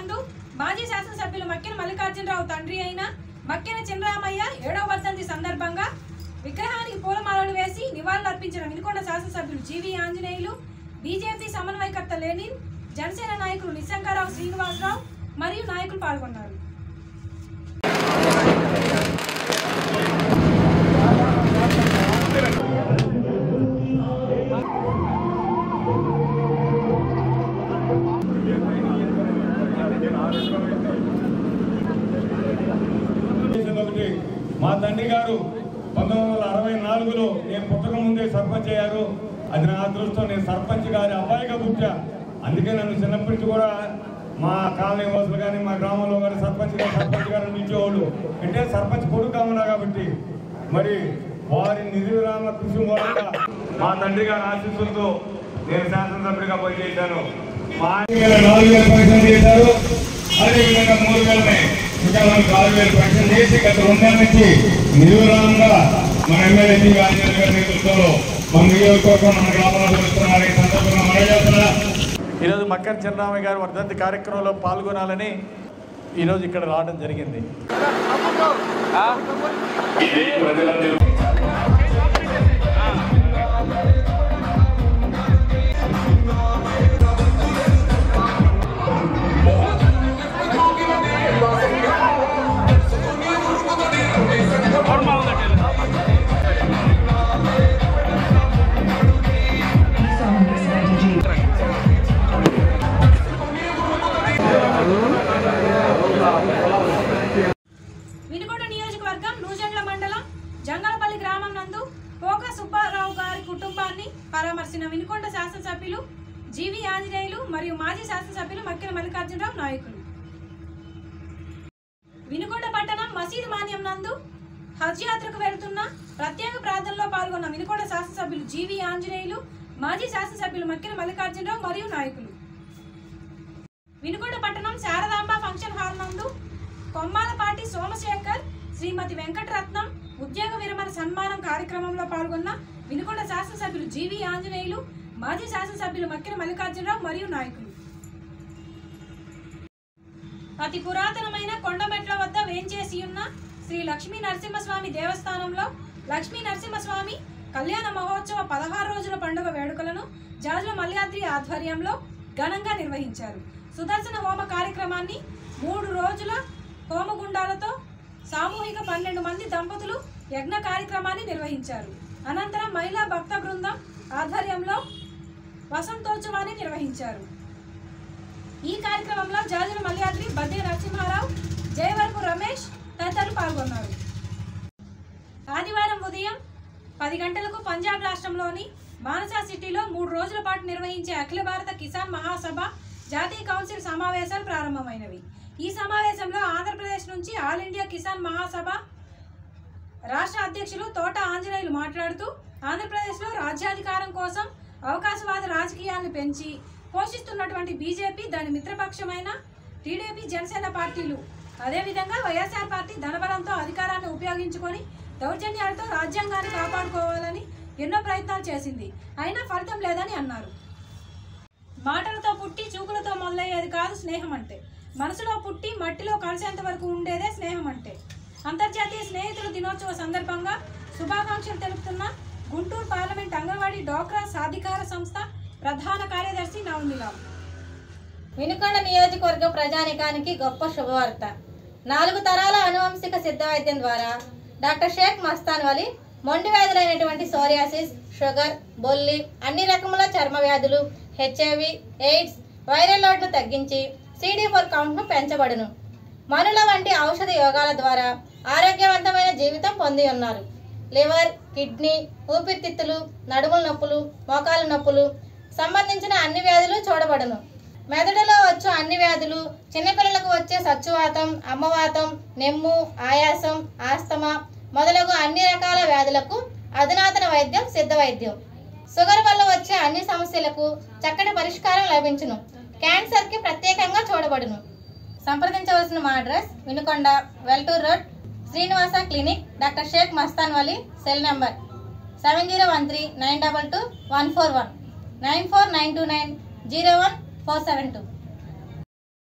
నందు మాజీ శాసనసభ్యులు మక్కెన మల్లికార్జునరావు తండ్రి అయిన మక్కెన చినరామయ్య 7వ వర్ధంతి సందర్భంగా విగ్రహానికి పూలమాలలు వేసి నివాళులర్పించిన వినుకొండ శాసనసభ్యులు జీవి ఆంజనేయులు, బీజేపీ సమన్వయకర్త లెనిన్, జనసేన నాయకులు నిశంకరావు శ్రీనివాసరావు మరియు నాయకులు పాల్గొన్నారు. మా తండ్రి గారు 1964లో నేను పుట్టక ముందే సర్పంచ్ అయ్యారు. అది నా అదృష్టం. నేను సర్పంచ్ గారి అబ్బాయిగా పుట్టా. అందుకే నన్ను చిన్నప్పటి నుంచి కూడా మా కాలనీ వాసులు కానీ మా గ్రామంలో కానీ సర్పంచ్ గారు పిలిచేవాళ్ళు. అంటే సర్పంచ్ కొడుకు ఉన్నా కాబట్టి మరి వారి నిర్విరామ కృషి మూలంగా మా తండ్రి గారి ఆశీస్సులతో నేను శాసనసభ్యుడిగా పనిచేశాను. మా 4000 పెన్షన్ చేశారు. అదేవిధంగా 3000 ఇంకా మనం 4000 పెన్షన్ చేసి గత 2 నెలల నుంచి నిర్విరామంగా మన ఎమ్మెల్యే జీవి ఆంజనేయులు గారి నేతృత్వంలో మన నియోజకవర్గం మన గ్రామంలో జరుగుతున్నారు. ఈ సందర్భంగా మనం చేస్తున్నా ఈరోజు మక్కెన చినరామయ్య గారి వర్ధంతి కార్యక్రమంలో పాల్గొనాలని ఈరోజు ఇక్కడ రావడం జరిగింది. వినుకొండ నియోజకవర్గం నూజెండ్ల మండలం జంగలపల్లి గ్రామం నందు పోక సుబ్బారావు గారి కుటుంబాన్ని పరామర్శించిన వినుకొండ శాసనసభ్యులు జీవి ఆంజనేయులు మరియు మాజీ శాసనసభ్యులు మక్కెన మల్లికార్జునరావు నాయకులు. వినుకొండ పట్టణం మసీదు మాన్యం నందు హజ్ యాత్రకు వెళ్తున్న ప్రత్యేక ప్రార్థనలో పాల్గొన్న వినుకొండ శాసనసభ్యులు జీవి ఆంజనేయులు, మాజీ శాసనసభ్యులు మక్కెన మల్లికార్జునరావు మరియు నాయకులు. వినుకొండ పట్టణం శారదాంబ ఫంక్షన్ హాల్ నందు కొమ్మాలపాటి సోమశేఖర్, శ్రీమతి వెంకటరత్నం ఉద్యోగ విరమణ సన్మానం కార్యక్రమంలో పాల్గొన్న వినుకొండ శాసనసభ్యులు జీవి ఆంజనేయులు, మాజీ శాసనసభ్యులు మక్కెన మల్లికార్జునరావు మరియు నాయకులు. అతి పురాతనమైన కొండమెట్ల వద్ద వేంచేసి ఉన్న శ్రీ లక్ష్మీ నరసింహస్వామి దేవస్థానంలో లక్ష్మీ నరసింహస్వామి కళ్యాణ మహోత్సవ 16 రోజుల పండుగ వేడుకలను జాజుల మల్యాద్రి ఆధ్వర్యంలో ఘనంగా నిర్వహించారు. సుదర్శన హోమ కార్యక్రమాన్ని 3 రోజుల హోమగుండాలతో సామూహిక 12 మంది దంపతులు యజ్ఞ కార్యక్రమాన్ని నిర్వహించారు. అనంతరం మహిళా భక్త బృందం ఆధ్వర్యంలో వసంతోత్సవాన్ని నిర్వహించారు. ఈ కార్యక్రమంలో జాజుల మల్యాద్రి, బద్ది నరసింహారావు, జయవరపు రమేష్ తదితరులు పాల్గొన్నారు. ఆదివారం ఉదయం 10 గంటలకు పంజాబ్ రాష్ట్రంలోని మానసా సిటీలో 3 రోజుల పాటు నిర్వహించే అఖిల భారత కిసాన్ మహాసభ జాతీయ కౌన్సిల్ సమావేశాలు ప్రారంభమైనవి. ఈ సమావేశంలో ఆంధ్రప్రదేశ్ నుంచి ఆల్ ఇండియా కిసాన్ మహాసభ రాష్ట్ర అధ్యక్షులు తోట ఆంజనేయులు మాట్లాడుతూ ఆంధ్రప్రదేశ్లో రాజ్యాధికారం కోసం అవకాశవాద రాజకీయాలను పెంచి పోషిస్తున్నటువంటి బీజేపీ, దాని మిత్రపక్షమైన టీడీపీ, జనసేన పార్టీలు, అదేవిధంగా వైఎస్ఆర్ పార్టీ ధనబలంతో అధికారాన్ని ఉపయోగించుకొని దౌర్జన్యాలతో రాజ్యాంగాన్ని కాపాడుకోవాలని ఎన్నో ప్రయత్నాలు చేసింది. అయినా ఫలితం లేదని అన్నారు. మాటలతో పుట్టి చూపులతో మొదలయ్యేది కాదు స్నేహం అంటే. మనసులో పుట్టి మట్టిలో కలిసేంత వరకు ఉండేదే స్నేహం అంటే. అంతర్జాతీయ స్నేహితుల దినోత్సవ సందర్భంగా శుభాకాంక్షలు తెలుపుతున్న గుంటూరు పార్లమెంట్ అంగన్వాడీ డ్వాక్రా సాధికార సంస్థ ప్రధాన కార్యదర్శి నవమిలాల్. వినుకొండ నియోజకవర్గ ప్రజానికానికి గొప్ప శుభవార్త. 4 తరాల అనువంశిక సిద్ధ వైద్యం ద్వారా డాక్టర్ షేక్ మస్తాన్ వలి మొండి వ్యాధులైనటువంటి సోరియాసిస్, షుగర్, బొల్లి, అన్ని రకముల చర్మ వ్యాధులు, హెచ్ఐవి, ఎయిడ్స్, వైరల్ లోడ్ను తగ్గించి CD4 కౌంట్ను పెంచబడును. మనుల వంటి ఔషధ యోగాల ద్వారా ఆరోగ్యవంతమైన జీవితం పొంది ఉన్నారు. లివర్, కిడ్నీ, ఊపిరితిత్తులు, నడుముల నొప్పులు, మోకాలు నొప్పులు సంబంధించిన అన్ని వ్యాధులు చూడబడును. మెదడులో వచ్చు అన్ని వ్యాధులు, చిన్నపిల్లలకు వచ్చే సచ్చువాతం, అమ్మవాతం, నెమ్ము, ఆయాసం, ఆస్తమా మొదలగు అన్ని రకాల వ్యాధులకు అధునాతన వైద్యం సిద్ధ వైద్యం. షుగర్ వల్ల వచ్చే అన్ని సమస్యలకు చక్కటి పరిష్కారం లభించును. క్యాన్సర్కి ప్రత్యేకంగా చూడబడును. సంప్రదించవలసిన మా address Vinukonda, Veltur road, Srinivasa clinic, doctor Shaik Mastan Vali. Cell number 7013922141 9492901 472.